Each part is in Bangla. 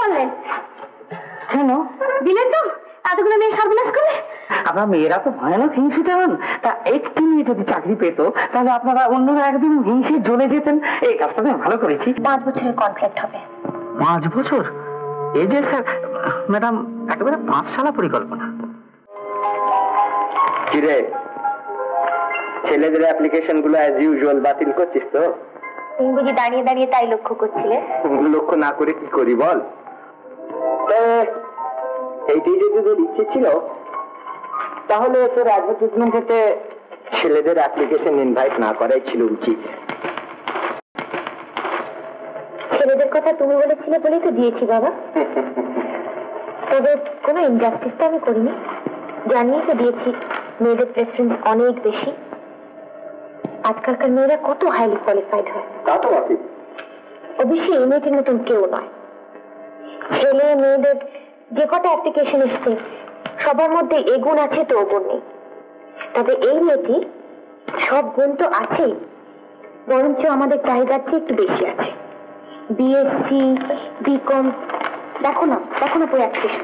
বললেন কেন দিলেন তো এতগুলো মেয়ে সর্বনাশ করে? আপনার মেয়েরা তো ভয়ানক হিংসিতে হন, তা একটি মেয়ে যদি চাকরি পেত তাহলে আপনারা অন্যরা একদিন হিংসে জ্বলে যেতেন। এই কাজটা আমি ভালো করেছি। 5 বছরের কন্ট্রাক্ট হবে। 5 বছর? এই যে স্যার ম্যাডাম একেবারে 5 সালা পরিকল্পনা। কিরে, ছেলেদের অ্যাপ্লিকেশন গুলো অ্যাজ ইউজুয়াল বাতিল করছিস তো? তুমি বুঝি দাঁড়িয়ে দাঁড়িয়ে তাই লক্ষ্য করছিলে? লক্ষ্য না করে কি করি বল? এইটাই যদি তোর ইচ্ছে ছিল তাহলে তোর অ্যাডভার্টাইজমেন্টে ছেলেদের অ্যাপ্লিকেশন ইনভাইট না করাই ছিল উচিত। ছেলেদের কথা তুমি বলেছিলে বলেই তো দিয়েছি বাবা। তবে কোনো ইনজাস্টিস তো আমি করিনি, জানিয়ে তো দিয়েছি মেয়েদের প্রেফারেন্স অনেক বেশি। আজকালকার মেয়েরা কত হাইলি কোয়ালিফাইড হয়। তা তো বটে। অবশ্যই এই মেয়েটির মতন কেউ নয়। ছেলে মেয়েদের যে কটা অ্যাপ্লিকেশন এসছে সবার মধ্যে এ গুণ আছে তো ও গুণ নেই। তবে এই মেয়েটি সব গুণ তো আছেই, বরঞ্চ আমাদের চাহিদার চেয়ে একটু বেশি আছে। বিএসসি, বিকম, দেখো না পুরো অ্যাপ্লিকেশন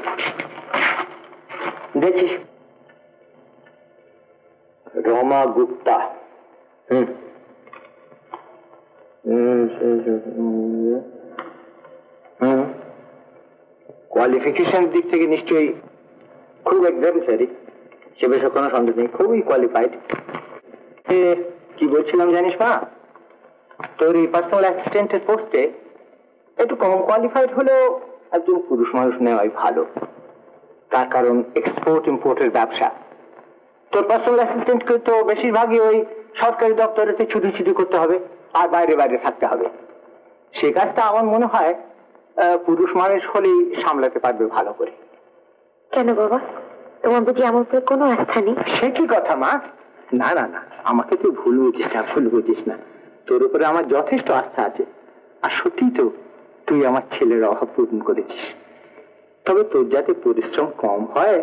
দেখিস। রমা গুপ্তা, কোয়ালিফিকেশন দিক থেকে নিশ্চয়ই খুব এক্সাম্পলারি, সে বিষয়ে কোনো সন্দেহ নেই, খুবই কোয়ালিফাইড। কি বলছিলাম জানিস মা, তোর এই পার্সোনাল অ্যাসিস্ট্যান্টের পোস্টে একটু কম কোয়ালিফাইড হলেও একজন পুরুষ মানুষ নেওয়াই ভালো। তার কারণ এক্সপোর্ট ইম্পোর্টের ব্যবসা। তোর পার্সোনাল অ্যাসিস্ট্যান্টকে তো বেশিরভাগই ওই সরকারি দপ্তরেতে ছুটি করতে হবে আর বাইরে বাইরে থাকতে হবে। সে কাজটা আমার মনে হয় পুরুষ মানুষ হলেই সামলাতে পারবে ভালো করে। কেন বাবা, তোমার বুঝি আমার উপরে কোনো আস্থা নেই? সে কি কথা মা, না না না, আমাকে তুই ভুল বুঝিস না। তোর উপরে আমার যথেষ্ট আস্থা আছে। আর সত্যি তো তুই আমার ছেলের অভাব পূরণ করেছিস। তবে তোর যাতে পরিশ্রম কম হয়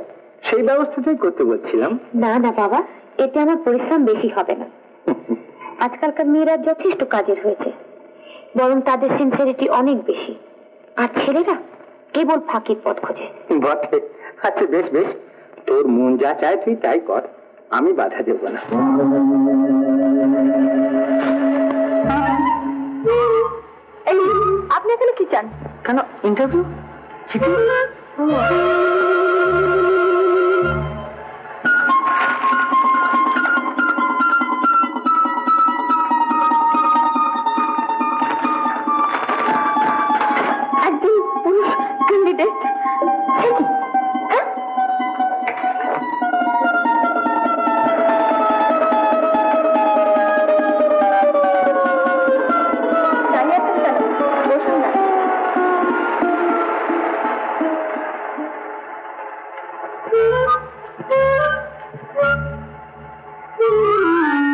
সেই ব্যবস্থাটাই করতে বলছিলাম। না না বাবা, এতে আমার পরিশ্রম বেশি হবে না। আজকালকার মেয়েরা যথেষ্ট কাজের হয়েছে, বরং তাদের সিনসিয়ারিটি অনেক বেশি। আর ছেলেরা কেবল ফাঁকির পথ খোঁজে। বটে। আচ্ছা বেশ বেশ, তোর মন যা চায় তুই তাই কর, আমি বাধা দেব না। আপনি এখানে কি চান? কেন ইন্টারভিউ? চিঠি? একজন পুরুষ ক্যান্ডিডেট। সে কি?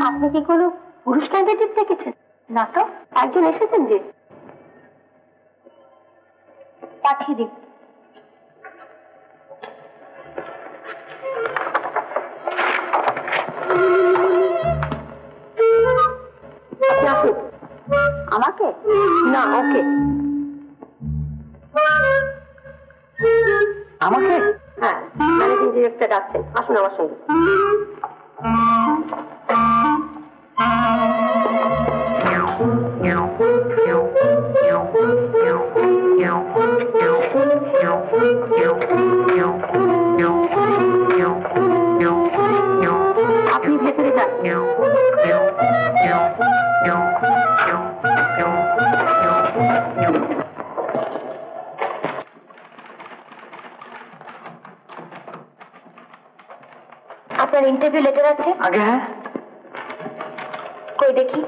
আপনি কি কোনো পুরুষ ক্যান্ডিডেট দেখেছেন? না তো, একজন এসেছেন যে। পাঠিয়ে দিন। আমাকে না, ওকে। আমাকে? হ্যাঁ, ম্যানেজিং ডিরেক্টর ডাকছেন, আসুন আমার সঙ্গে। আপনি ভেতরে যান। আপনার ইন্টারভিউ লেটার আছে? আগে হ্যাঁ। কই দেখি।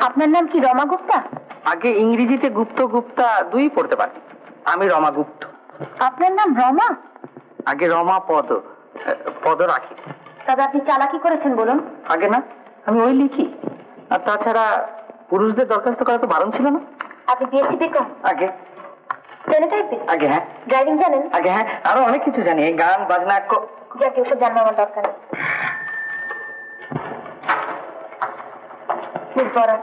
আপনার নাম কি রমা গুপ্তা? আগে ইংরেজিতে গুপ্তা দুই পড়তে পারি। আমি রমা গুপ্ত। আপনার নাম রমা? আগে রমা পদ রাখি। তবে আপনি চালাকি করেছেন বলুন। আগে না, আমি ওই লিখি। আর তাছাড়া পুরুষদের দরখাস্ত করা তো বারণ ছিল না। আপনি বিএসসি বিকম? আগে স্টেনোটাইপিস্ট? আগে হ্যাঁ। ড্রাইভিং জানেন? আগে হ্যাঁ, আরো অনেক কিছু জানি, এই গান বাজনা। যাকে ওসব জানার আমার দরকার নেই। মিস বরাট,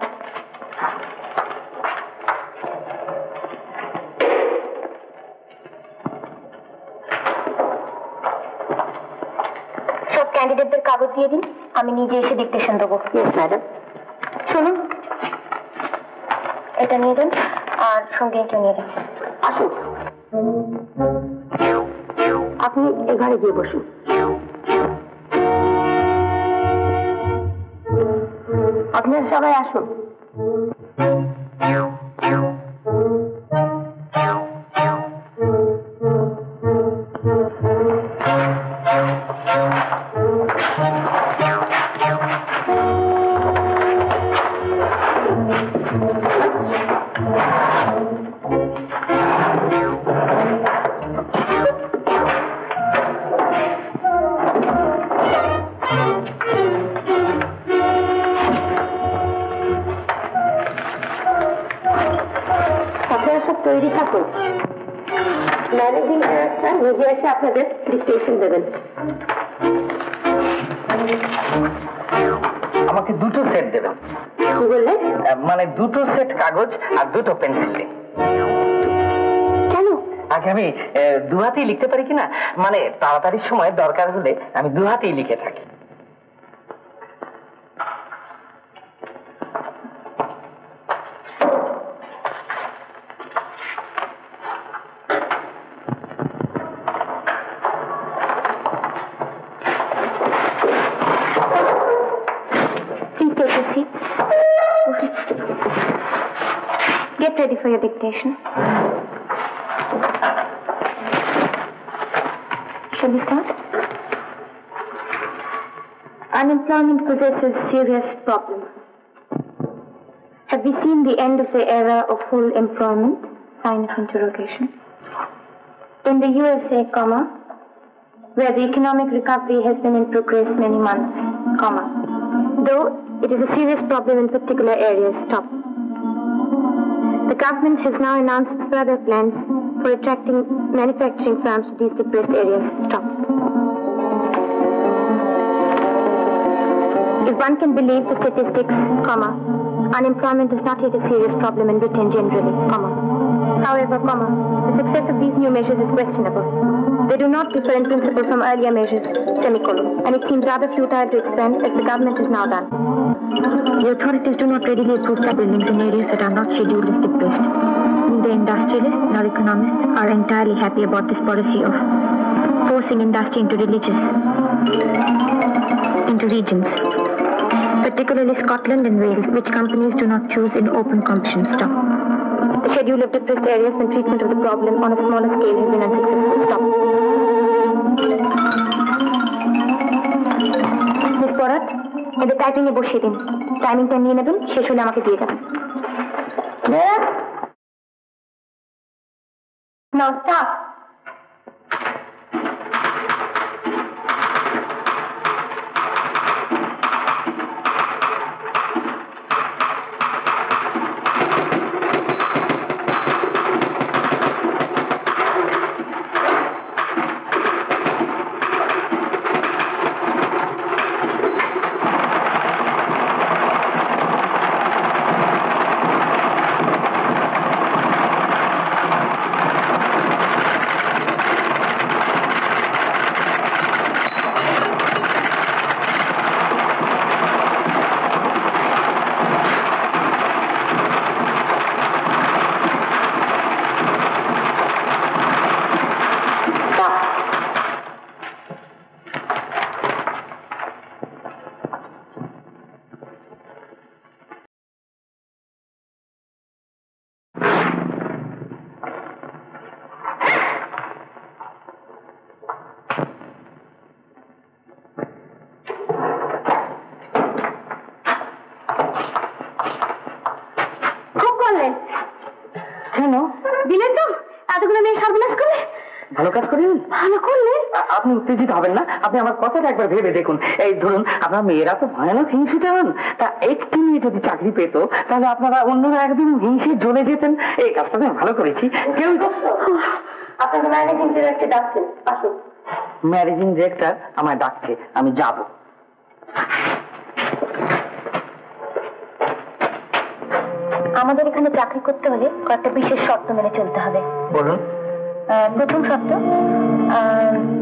সব ক্যান্ডিডেটদের কাগজ দিয়ে দিন, আমি নিজে এসে ডিকটেশন দেবো। ম্যাডাম শুনুন, এটা নিয়ে যান আর সঙ্গে এটা নিয়ে যান। আসুন, আপনি এ ঘরে গিয়ে বসুন। আপনারা সবাই আসুন। তৈরি থাকুন, ম্যানেজিং ডাইরেক্টর নিজে এসে আপনাদের ডিকটেশন দেবেন। আমাকে দুটো সেট দেবেন। কি বললেন? মানে দুটো সেট কাগজ আর দুটো পেন্সিল। কেন? আগে আমি দু হাতেই লিখতে পারি কিনা, মানে তাড়াতাড়ি সময় দরকার হলে আমি দু হাতেই লিখে থাকি। Get ready for your dictation. Shall we start? Unemployment possesses serious problem. Have we seen the end of the era of full employment? Sign of interrogation. In the USA, where the economic recovery has been in progress many months, though it is a serious problem in particular areas, The government has now announced further plans for attracting manufacturing firms to these depressed areas. If one can believe the statistics, unemployment is not yet a serious problem in Britain generally, However, the success of these new measures is questionable. They do not differ in principle from earlier measures, and it seems rather futile to expand as the government has now done. The authorities do not readily approve buildings in areas that are not scheduled as depressed. Neither industrialists nor economists are entirely happy about this policy of forcing industry into regions, particularly Scotland and Wales, which companies do not choose in open competition. The schedule of depressed areas and treatment of the problem on a smaller scale has been unsuccessful. Miss Borat, এদের টাইপিং এ বসিয়ে দিন। টাইমিংটা নিয়ে নেবেন, শেষ হলে আমাকে দিয়ে যাবেন। Now start. ভালো করলেন। আপনি উত্তেজিত হবেন না, আপনি আমার কথাটা একবার ভেবে দেখুন। এই ধরুন আপনার মেয়েরা তো ভয়ানক হিংসুটে হন, তা একটি মেয়ে যদি চাকরি পেত তাহলে আপনারা অন্যরা একদিন হিংসে জ্বলে যেতেন। এই কাজটা আমি ভালো করেছি। কেউ আপনাকে ম্যানেজিং ডিরেক্টর ডাকছেন, আসুন। ম্যানেজিং ডিরেক্টর আমায় ডাকছে, আমি যাব। আমাদের এখানে চাকরি করতে হলে কয়েকটা বিশেষ শর্ত মেনে চলতে হবে। বলুন। প্রথম শর্ত,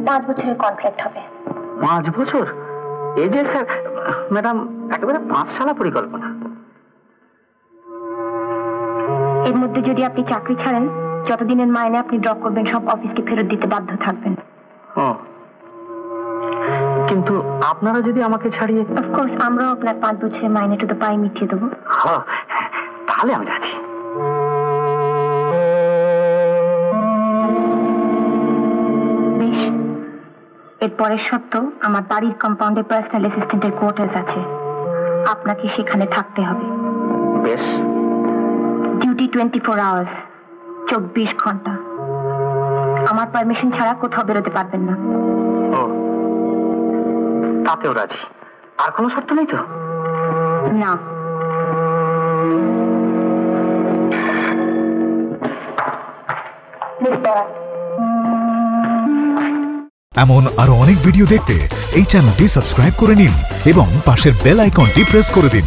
5 বছরের কন্ট্রাক্ট হবে। 5 বছর? এই যে স্যার ম্যাডাম একেবারে 5 সালা পরিকল্পনা। এর মধ্যে যদি আপনি চাকরি ছাড়েন, যতদিনের মাইনে আপনি ড্র করবেন সব অফিসকে ফেরত দিতে বাধ্য থাকবেন। কিন্তু আপনারা যদি আমাকে ছাড়িয়ে? অফকোর্স আমরাও আপনার 5 বছরের মাইনে তো পাই মিটিয়ে দেবো। তাহলে আমি রাজি। বেশ, এর পরের শর্ত, আমার বাড়ির কম্পাউন্ডে পার্সোনাল অ্যাসিস্ট্যান্টের কোয়ার্টার্স আছে, আপনাকে সেখানে থাকতে হবে। বেশ। ডিউটি 24 আওয়ার্স, 24 ঘন্টা। আমার পারমিশন ছাড়া কোথাও বেরোতে পারবেন না। তাতেও রাজি। আর কোনো শর্ত নেই তো? না। এমন আরো অনেক ভিডিও দেখতে এই চ্যানেলটি সাবস্ক্রাইব করে নিন এবং পাশের বেল আইকনটি প্রেস করে দিন।